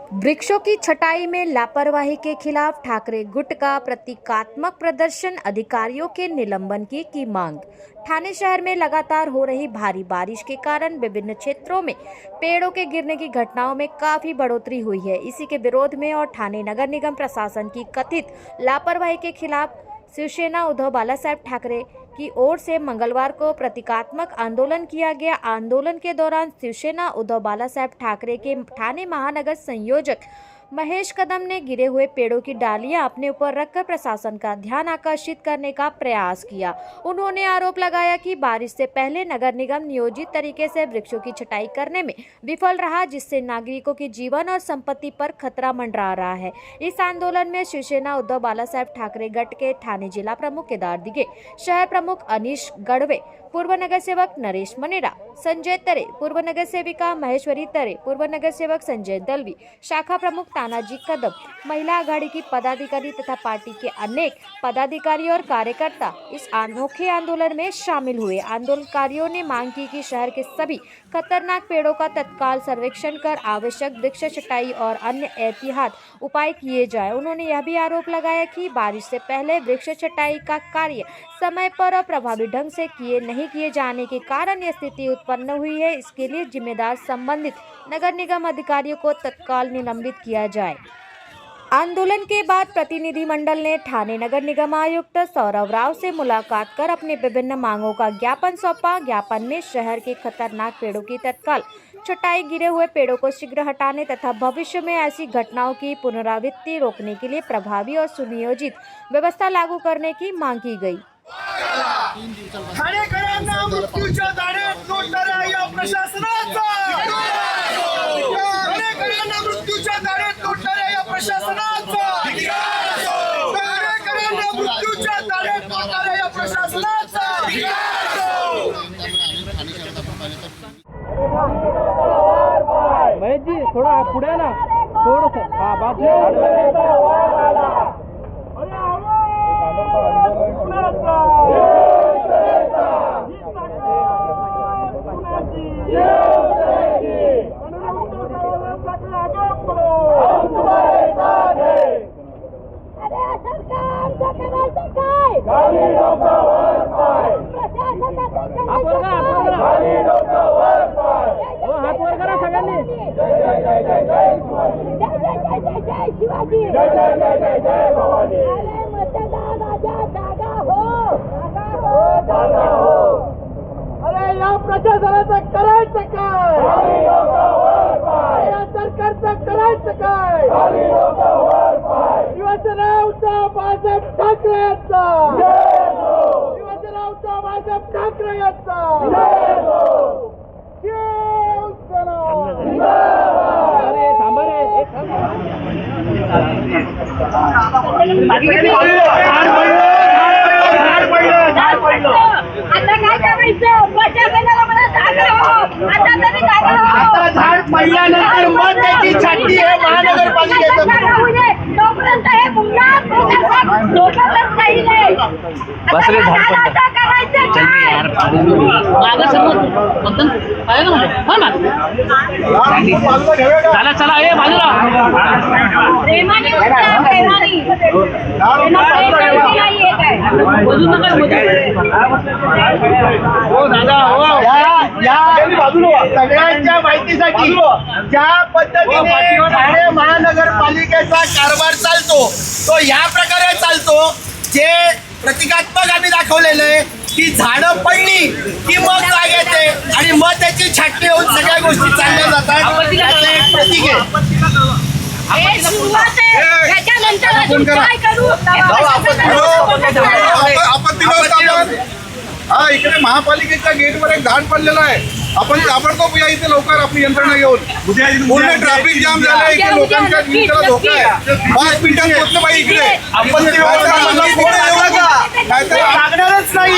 वृक्षों की छटाई में लापरवाही के खिलाफ ठाकरे गुट का प्रतीकात्मक प्रदर्शन, अधिकारियों के निलंबन की मांग। ठाणे शहर में लगातार हो रही भारी बारिश के कारण विभिन्न क्षेत्रों में पेड़ों के गिरने की घटनाओं में काफी बढ़ोतरी हुई है। इसी के विरोध में और ठाणे नगर निगम प्रशासन की कथित लापरवाही के खिलाफ शिवसेना उद्धव बालासाहेब ठाकरे की ओर से मंगलवार को प्रतीकात्मक आंदोलन किया गया। आंदोलन के दौरान शिवसेना उद्धव बालासाहेब ठाकरे के ठाणे महानगर संयोजक महेश कदम ने गिरे हुए पेड़ों की डालियां अपने ऊपर रखकर प्रशासन का ध्यान आकर्षित करने का प्रयास किया। उन्होंने आरोप लगाया कि बारिश से पहले नगर निगम नियोजित तरीके से वृक्षों की छटाई करने में विफल रहा, जिससे नागरिकों के जीवन और संपत्ति पर खतरा मंडरा रहा है। इस आंदोलन में शिवसेना उद्धव बालासाहेब ठाकरे गट के ठाणे जिला प्रमुख केदार दिघे, शहर प्रमुख अनीश गढ़वे, पूर्व नगर सेवक नरेश मनेरा, संजय तरे, पूर्व नगर सेविका महेश्वरी तरे, पूर्व नगर सेवक संजय दलवी, शाखा प्रमुख तानाजी कदम, महिला आघाड़ी की पदाधिकारी तथा पार्टी के अनेक पदाधिकारी और कार्यकर्ता इस अनोखे आंदोलन में शामिल हुए। आंदोलनकारियों ने मांग की कि शहर के सभी खतरनाक पेड़ों का तत्काल सर्वेक्षण कर आवश्यक वृक्ष छटाई और अन्य एहतियात उपाय किए जाए। उन्होंने यह भी आरोप लगाया कि बारिश से पहले वृक्ष छटाई का कार्य समय पर और प्रभावी ढंग से नहीं किए जाने के कारण यह स्थिति उत्पन्न हुई है। इसके लिए जिम्मेदार संबंधित नगर निगम अधिकारियों को तत्काल निलंबित किया जाए। आंदोलन के बाद प्रतिनिधिमंडल ने ठाणे नगर निगम आयुक्त सौरभ राव से मुलाकात कर अपने विभिन्न मांगों का ज्ञापन सौंपा। ज्ञापन में शहर के खतरनाक पेड़ों की तत्काल छटाई, गिरे हुए पेड़ों को शीघ्र हटाने तथा भविष्य में ऐसी घटनाओं की पुनरावृत्ति रोकने के लिए प्रभावी और सुनियोजित व्यवस्था लागू करने की मांग की गई। ठाणेकरांना मृत्यूच्या दाढेत लोटणाऱ्या या प्रशासनाचा, ठाणेकरांना मृत्यूच्या दाढेत लोटणाऱ्या या प्रशासनाचा, ठाणेकरांना मृत्यूच्या दाढेत लोटणाऱ्या या प्रशासनाचा। महेश जी थोड़ा पुढे ना, थोडंसं बाजू हात वर करा सगळ्यांनी। शिवाजी जय जय जय जय जय भवानी। अरे मतदान राजा जागा हो। अरे या प्रशासनाचं करायचं काय? या सरकारचं करायचं काय? शिवसेना उद्धव बाळासाहेब ठाकरे यांचा, शिवसेना उद्धव बाळासाहेब ठाकरे यांचा शिवसेना। अरे थांबा रे, एक आता काय करायचं? प्रशासनाला मला जागा हो, आता तरी जागा हो। झाड पडल्यानंतर मग त्याची छाटणी हे महानगरपालिकेचं जागा होऊ दे, तोपर्यंत हे पुन्हा प्रशासन डोक्यातच नाही आहे। बस रे, झाड पडलं. आता करायचं काय? चला चला ए बाजूला। प्रेमाने उचला, प्रेमाने नाहीये काय? सगळ्यांच्या माहितीसाठी ज्या पद्धतीने ठाणे महानगरपालिकेचा कारभार चालतो तो या प्रकारे चालतो, जे प्रतिकात्मक आम्ही दाखवलेलं आहे की झाडं पडली की मग जाग येते आणि मग त्याची छाटणी होऊन सगळ्या गोष्टी चालल्या जातात। त्याचं एक प्रतीक आहे। हे सुरुवात आहे, त्याच्यानंतर अजून काय करू? हा इकडे महापालिकेच्या गेटवर एक झाड पडलेलं आहे। आपण ताबडतोब या इथे लवकर आपली यंत्रणा घेऊन, पूर्ण ट्रॅफिक जाम झालं, इथे लोकांच्या जीविताला धोका आहे। 5 मिनिटात पोहोचलं पाहिजे इकडे। आपण लागणारच नाही।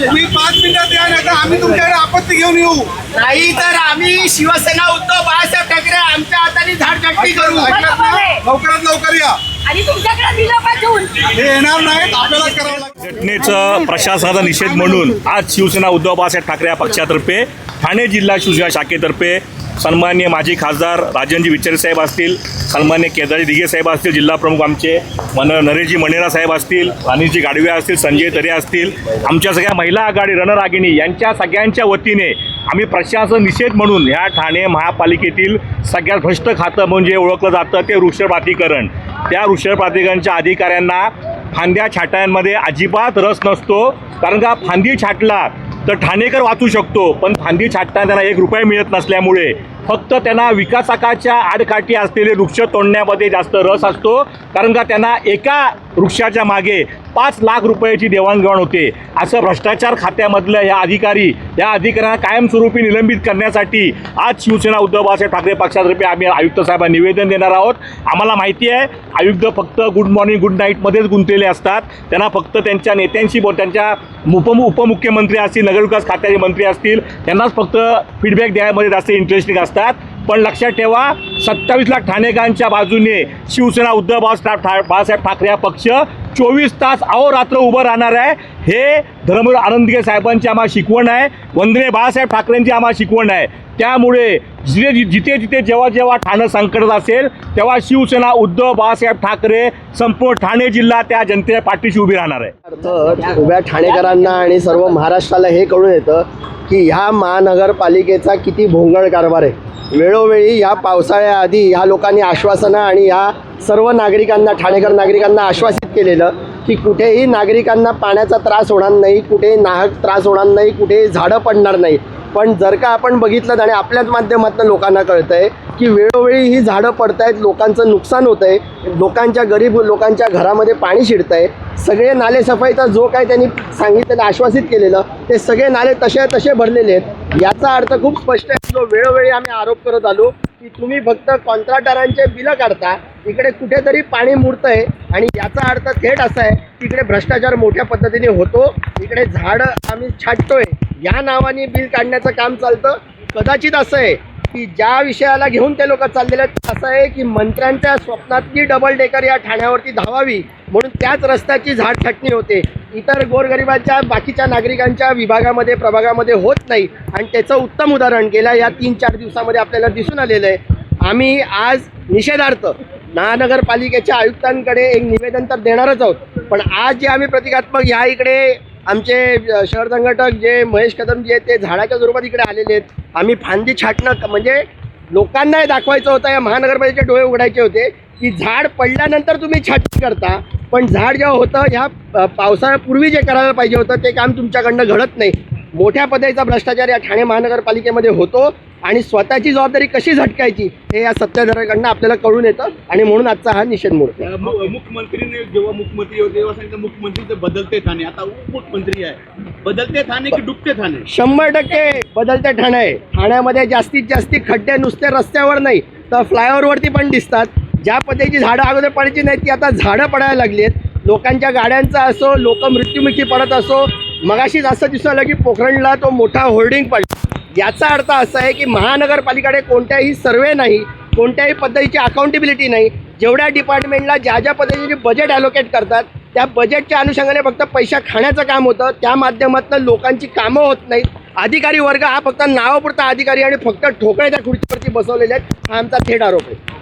तुम्ही 5 मिनिटात या, नाही तर आम्ही तुमच्याकडे आपत्ती घेऊन येऊ। नाही तर आम्ही शिवसेना उद्धव बाळासाहेब ठाकरे आमच्या हाताने झाड छाटणी करू। लवकरात लवकर या। आणि तुमच्याकडे दिलं पाठवून हे येणार नाहीत, आपल्याला करावं लागेल। घटनेचं प्रशासनाचा निषेध म्हणून आज शिवसेना उद्धव बाळासाहेब ठाकरे या पक्षातर्फे ठाणे जिल्हा शिवसेना शाखेतर्फे सन्माननीय माजी खासदार राजनजी विचारे साहेब असतील, सन्माननीय केदारजी दिघे साहेब असतील, जिल्हा प्रमुख आमचे नरेशजी मणेरा साहेब असतील, अनिलजी गाडवे असतील, संजय तरे असतील, आमच्या सगळ्या महिला आघाडी रणरागिणी यांच्या सगळ्यांच्या वतीने आम्ही प्रशासन निषेध म्हणून ह्या ठाणे महापालिकेतील सगळ्यात भ्रष्ट खातं म्हणजे ओळखलं जातं ते वृक्षप्राधिकरण. त्या वृक्षप्राधिकरणच्या अधिकाऱ्यांना फांद्या छाटण्यांमध्ये अजिबात रस नसतो. कारण का फांदी छाटला तर ठाणेकर वाचू शकतो, पण फांदी छाटताना त्यांना 1 रुपया मिळत नसल्यामुळे फक्त त्यांना विकासकाच्या आडकाठी असलेले वृक्ष तोडण्यामध्ये जास्त रस असतो. कारण का त्यांना एका वृक्षाच्या मागे 5 लाख रुपयाची देवाणघेवाण होते. असं भ्रष्टाचार खात्यामधल्या या अधिकाऱ्यांना कायमस्वरूपी निलंबित करण्यासाठी आज शिवसेना उद्धव बाळासाहेब ठाकरे पक्षातर्फे आम्ही आयुक्त साहेबांना निवेदन देणार आहोत. आम्हाला माहिती आहे आयुक्त फक्त गुड मॉर्निंग गुड नाईटमध्येच गुंतलेले असतात. त्यांना फक्त त्यांच्या नेत्यांशी त्यांच्या उपमुख्यमंत्री असतील, नगरविकास खात्याचे मंत्री असतील, त्यांनाच फक्त फीडबॅक द्यायमध्ये जास्त इंटरेस्टिंग असतात. पण लक्षात ठेवा 27 लाख ठाणेकरांच्या बाजूने शिवसेना उद्धव बाळासाहेब ठाकरे हा पक्ष 24 तास अहोरात्र उभं राहणार आहे. हे धर्मवीर आनंदगे साहेबांची आम्हाला शिकवण आहे, वंदनीय बाळासाहेब ठाकरेंची आम्हाला शिकवण आहे. त्यामुळे जिथे जेव्हा ठाणं संकटात असेल तेव्हा शिवसेना उद्धव बाळासाहेब ठाकरे संपूर्ण ठाणे जिल्हा त्या जनतेच्या पाठीशी उभी राहणार आहे. उभ्या ठाणेकरांना आणि सर्व महाराष्ट्राला हे कळून येतं की ह्या महानगरपालिकेचा किती भोंगळ कारभार आहे. वेळोवेळी ह्या पावसाळ्याआधी ह्या लोकांनी आश्वासनं आणि ह्या सर्व नागरिकांना, ठाणेकर नागरिकांना आश्वासित केलेलं की कुठेही नागरिकांना पाण्याचा त्रास होणार नाही, कुठेही नाहक त्रास होणार नाही, कुठेही झाडं पडणार नाही. पण जर का आपण बघितलं आणि आपल्याच माध्यमातून लोकांना कळतं आहे की वेळोवेळी ही झाडं पडत आहेत, लोकांचं नुकसान होतं आहे, गरीब लोकांच्या घरामध्ये पाणी शिरतं आहे. सगळे नाले सफाईचा जो काय त्यांनी सांगितलेलं, आश्वासित केलेलं, ते सगळे नाले तसे भरलेले आहेत. याचा अर्थ खूप स्पष्ट आहे. जो वेळोवेळी आम्ही आरोप करत आलो की तुम्ही फक्त कॉन्ट्रॅक्टरांचे बिलं काढता, इकडे कुठेतरी पाणी मुरतं आहे आणि याचा अर्थ थेट असा आहे की इकडे भ्रष्टाचार मोठ्या पद्धतीने होतो, इकडे झाडं आम्ही छाटतोय या नावाने बिल काढण्याचं काम चालतं. कदाचित असं आहे की ज्या विषयाला घेऊन ते लोक चाललेले आहेत असं आहे की मंत्र्यांच्या स्वप्नातली डबल डेकर या ठाण्यावरती धावावी म्हणून त्याच रस्त्याची झाड छाटणी होते. इतर गोरगरिबांच्या बाकीच्या नागरिकांच्या विभागामध्ये, प्रभागामध्ये होत नाही आणि त्याचं उत्तम उदाहरण गेल्या या 3-4 दिवसामध्ये आपल्याला दिसून आलेलं आहे. आम्ही आज निषेधार्थ महानगरपालिकेच्या आयुक्तांकडे एक निवेदन तर देणारच आहोत, पण आज जे आम्ही प्रतिकात्मक ह्या इकडे आमचे शहर संघटक जे महेश कदम जे आहेत ते झाडाच्या स्वरूपात इकडे आलेले आहेत. आम्ही फांदी छाटणं म्हणजे लोकांना हे दाखवायचं होतं, या महानगरपालिकेचे डोळे उघडायचे होते की झाड पडल्यानंतर तुम्ही छाटणी करता, पण झाड जेव्हा होतं ह्या पावसाळ्यापूर्वी जे करायला पाहिजे होतं ते काम तुमच्याकडनं घडत नाही. मोठ्या पद्धतीचा भ्रष्टाचार या ठाणे महानगरपालिकेमध्ये होतो आणि स्वतःची जबाबदारी कशी झटकायची हे या सत्ताधाऱ्यांकडनं आपल्याला कळून येतं आणि म्हणून आजचा हा निषेध मोर्चा. मुख्यमंत्रीने जेव्हा मुख्यमंत्री होते तेव्हा सांगितलं मुख्यमंत्री बदलते ठाणे, आता उपमुख्यमंत्री आहे. बदलते ठाणे की डुबते ठाणे? 100% बदलते ठाणे आहे. ठाण्यामध्ये जास्तीत जास्त खड्डे नुसते रस्त्यावर नाही तर फ्लायओव्हरवरती पण दिसतात. ज्या पद्धतीची झाडं अगोदर पडायची नाहीत ती आता झाडं पडायला लागली आहेत. लोकांच्या गाड्यांचा असो, लोक मृत्युमुखी पडत असो. मगाशीच असं दिसून आलं की पोखरणला तो मोठा होर्डिंग पडला. याचा अर्थ असा आहे की महानगरपालिकेकडे कोणत्याही सर्वे नाही, कोणत्याही पद्धतीची अकाउंटेबिलिटी नाही. जेवढ्या डिपार्टमेंटला ज्या पद्धतीने बजेट ॲलोकेट करतात त्या बजेटच्या अनुषंगाने फक्त पैसा खाण्याचं काम होतं, त्या माध्यमातून लोकांची कामं होत नाहीत. अधिकारी वर्ग हा फक्त नावापुरता अधिकारी आणि फक्त ठोकळे त्या खुर्चीवरती बसवलेले आहेत, हा आमचा थेट आरोप आहे.